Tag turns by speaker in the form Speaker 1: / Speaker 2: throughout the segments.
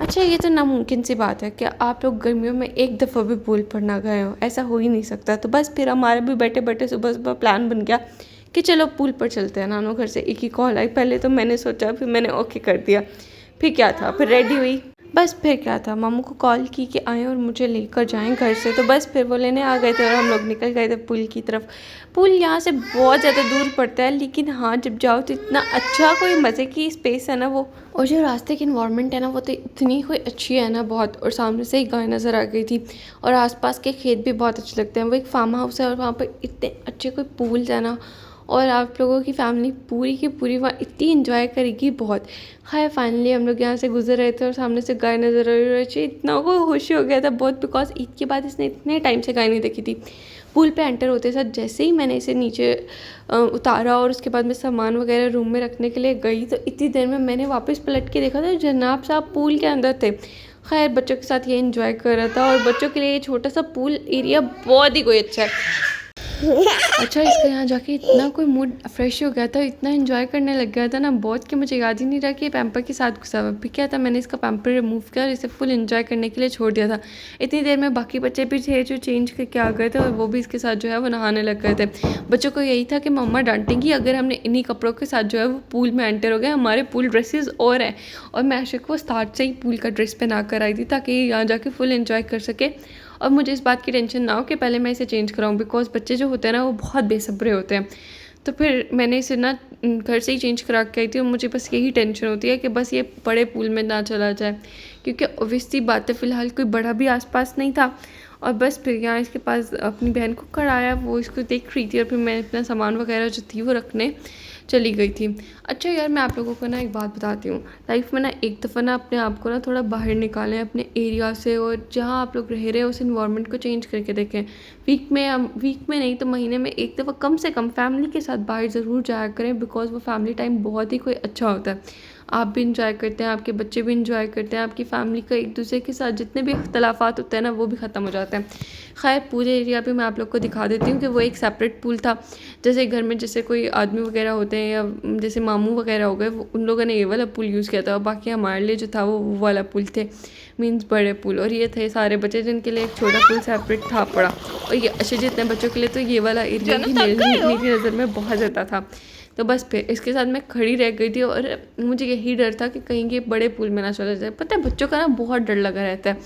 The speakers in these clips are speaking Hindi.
Speaker 1: अच्छा, ये तो नामुमकिन सी बात है कि आप लोग गर्मियों में एक दफ़ा भी पूल पर ना गए हो, ऐसा हो ही नहीं सकता। तो बस फिर हमारा भी बैठे बैठे सुबह सुबह प्लान बन गया कि चलो पूल पर चलते हैं। नानू घर से एक ही कॉल आई, पहले तो मैंने सोचा, फिर मैंने ओके कर दिया। फिर क्या था, फिर रेडी हुई, बस फिर क्या था, मामू को कॉल की कि आएँ और मुझे लेकर जाएं घर से। तो बस फिर वो लेने आ गए थे और हम लोग निकल गए थे पुल की तरफ। पुल यहाँ से बहुत ज़्यादा दूर पड़ता है, लेकिन हाँ जब जाओ तो इतना अच्छा, कोई मज़े की स्पेस है ना वो। और जो रास्ते की इन्वायरमेंट है ना वो तो इतनी कोई अच्छी है ना बहुत। और सामने से ही गाय नज़र आ गई थी और आसपास के खेत भी बहुत अच्छे लगते हैं। वो एक फार्म हाउस है और वहाँ पर इतने अच्छे कोई पूल्स है ना, और आप लोगों की फैमिली पूरी की पूरी वहाँ इतनी इंजॉय करेगी बहुत। खैर फाइनली हम लोग यहाँ से गुजर रहे थे और सामने से गाय नज़र आ रही थी, इतना को खुशी हो गया था बहुत, बिकॉज ईद के बाद इसने इतने टाइम से गाय नहीं देखी थी। पूल पे एंटर होते साथ जैसे ही मैंने इसे नीचे उतारा और उसके बाद मैं सामान वगैरह रूम में रखने के लिए गई, तो इतनी देर में मैंने वापस पलट के देखा था जनाब साहब पूल के अंदर थे। खैर बच्चों के साथ ये एंजॉय कर रहा था, और बच्चों के लिए ये छोटा सा पूल एरिया बहुत ही कोई अच्छा है। अच्छा, इसका यहाँ जाके इतना कोई मूड फ्रेश हो गया था, इतना एंजॉय करने लग गया था ना बहुत, कि मुझे याद ही नहीं रहा कि ये पैम्पर के साथ घुसा हुआ। फिर क्या था, मैंने इसका पैम्पर रिमूव किया और इसे फुल एंजॉय करने के लिए छोड़ दिया था। इतनी देर में बाकी बच्चे भी थे जो चेंज करके आ गए थे और वो भी इसके साथ जो है वो नहाने लग गए थे। बच्चों को यही था कि मम्मा डांटेंगी अगर हमने इन्हीं कपड़ों के साथ जो है वो पूल में एंटर हो गए। हमारे पूल ड्रेसेस और हैं, और मैं आशिक को स्टार्ट से ही पूल का ड्रेस पहना कर आई थी ताकि यहाँ जाके फुल एंजॉय कर सके। और मुझे इस बात की टेंशन ना हो कि पहले मैं इसे चेंज कराऊँ, बिकॉज बच्चे जो होते हैं ना वो बहुत बेसब्रे होते हैं। तो फिर मैंने इसे ना घर से ही चेंज करा के आई थी, और मुझे बस यही टेंशन होती है कि बस ये बड़े पूल में ना चला जाए, क्योंकि ऑब्वियसली बात है फ़िलहाल कोई बड़ा भी आसपास नहीं था। और बस फिर यहाँ इसके पास अपनी बहन को कराया, वो इसको देख रही थी, और फिर मैं अपना सामान वगैरह जो थी वो रखने चली गई थी। अच्छा यार, मैं आप लोगों को ना एक बात बताती हूँ। लाइफ में ना एक दफ़ा ना अपने आप को ना थोड़ा बाहर निकालें अपने एरिया से, और जहाँ आप लोग रह रहे हो उस इन्वायरमेंट को चेंज करके देखें। वीक में नहीं तो महीने में एक दफ़ा कम से कम फैमिली के साथ बाहर ज़रूर जाया करें, बिकॉज वो फैमिली टाइम बहुत ही कोई अच्छा होता है। आप भी इंजॉय करते हैं, आपके बच्चे भी इंजॉय करते हैं, आपकी फैमिली का एक दूसरे के साथ जितने भी इख्तलाफात होते हैं ना वो भी ख़त्म हो जाते हैं। खैर पूरे एरिया पे मैं आप लोग को दिखा देती हूँ कि वो एक सेपरेट पूल था। जैसे घर में जैसे कोई आदमी वगैरह होते हैं, या जैसे मामू वगैरह हो गए, उन लोगों ने ये वाला पुल यूज़ किया था, और बाकी हमारे लिए जो था वो वाला पुल थे, मीन्स बड़े पुल। और ये थे सारे बच्चे जिनके लिए एक छोटा पुल सेपरेट था पड़ा। और ये अच्छे जितने बच्चों के लिए तो ये वाला एरिया ही मेरी नज़र में बहुत ज़्यादा था। तो बस फिर इसके साथ मैं खड़ी रह गई थी, और मुझे यही डर था कि कहीं ये बड़े पुल में ना चला जाए। पता है बच्चों का ना बहुत डर लगा रहता है,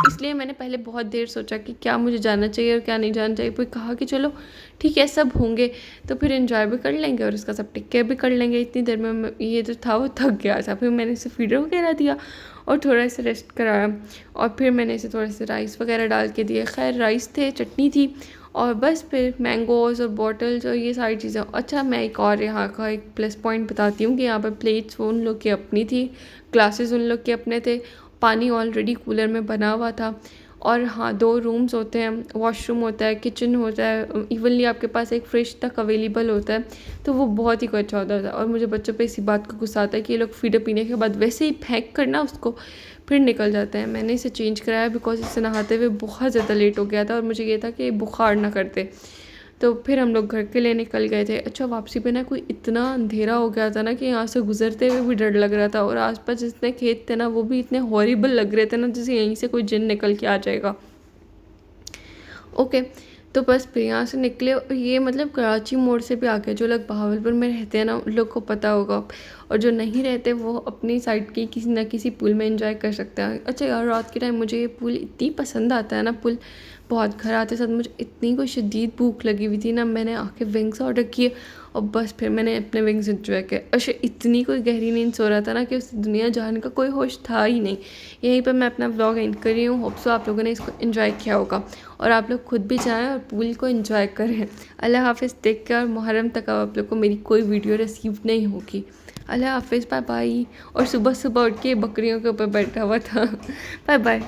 Speaker 1: इसलिए मैंने पहले बहुत देर सोचा कि क्या मुझे जाना चाहिए और क्या नहीं जाना चाहिए। फिर कहा कि चलो ठीक है, सब होंगे तो फिर एंजॉय भी कर लेंगे और इसका सब टिक केयर भी कर लेंगे। इतनी देर में ये जो था वो थक गया था, फिर मैंने इसे फीडर वगैरह दिया और थोड़ा सा रेस्ट कराया, और फिर मैंने इसे थोड़े से राइस वगैरह डाल के दिए। खैर राइस थे, चटनी थी, और बस फिर मैंगोज़ और बॉटल्स और ये सारी चीज़ें। अच्छा, मैं एक और यहाँ का एक प्लस पॉइंट बताती हूँ कि यहाँ पर प्लेट्स वो उन लोग की अपनी थी, ग्लासेस उन लोग के अपने थे, पानी ऑलरेडी कूलर में बना हुआ था। और हाँ, 2 रूम्स होते हैं, वॉशरूम होता है, किचन होता है, इवनली आपके पास एक फ्रिज तक अवेलेबल होता है। तो वो बहुत ही कुछ अच्छा होता था। और मुझे बच्चों पे इसी बात का गुस्सा आता है कि ये लोग फीडर पीने के बाद वैसे ही फेंक करना उसको फिर निकल जाते हैं। मैंने इसे चेंज कराया बिकॉज इससे नहाते हुए बहुत ज़्यादा लेट हो गया था, और मुझे ये था कि बुखार ना करते। तो फिर हम लोग घर के लिए निकल गए थे। अच्छा, वापसी पे ना कोई इतना अंधेरा हो गया था ना कि यहाँ से गुजरते हुए भी डर लग रहा था, और आसपास जितने खेत थे ना वो भी इतने हॉरिबल लग रहे थे ना, जैसे यहीं से कोई जिन निकल के आ जाएगा। ओके, तो बस फिर यहाँ से निकले, और ये मतलब कराची मोड़ से भी आगे जो लोग बहावलपुर में रहते हैं ना उन लोग को पता होगा, और जो नहीं रहते वो अपनी साइड की किसी ना किसी पुल में एंजॉय कर सकते हैं। अच्छा यार, रात के टाइम मुझे ये पुल इतनी पसंद आता है ना, पुल बहुत। घर आते साथ मुझे इतनी कोई शदीद भूख लगी हुई थी ना, मैंने आके विंग्स ऑर्डर किए, और बस फिर मैंने अपने विंग्स एंजॉय किए। अच्छा, इतनी कोई गहरी नींद सो रहा था ना कि उस दुनिया जाने का कोई होश था ही नहीं। यहीं पर मैं अपना व्लॉग एंड कर रही हूँ। होप सो आप लोगों ने इसको एंजॉय किया होगा, और आप लोग खुद भी जाएं और पूल को एंजॉय करें। अल्लाह हाफिज़, देख के, और मुहर्रम तक आप लोग को मेरी कोई वीडियो रिसीव नहीं होगी। अल्लाह हाफिज़, बाय बाय। और सुबह सुबह उठ के बकरियों के ऊपर बैठा हुआ था। Bye bye.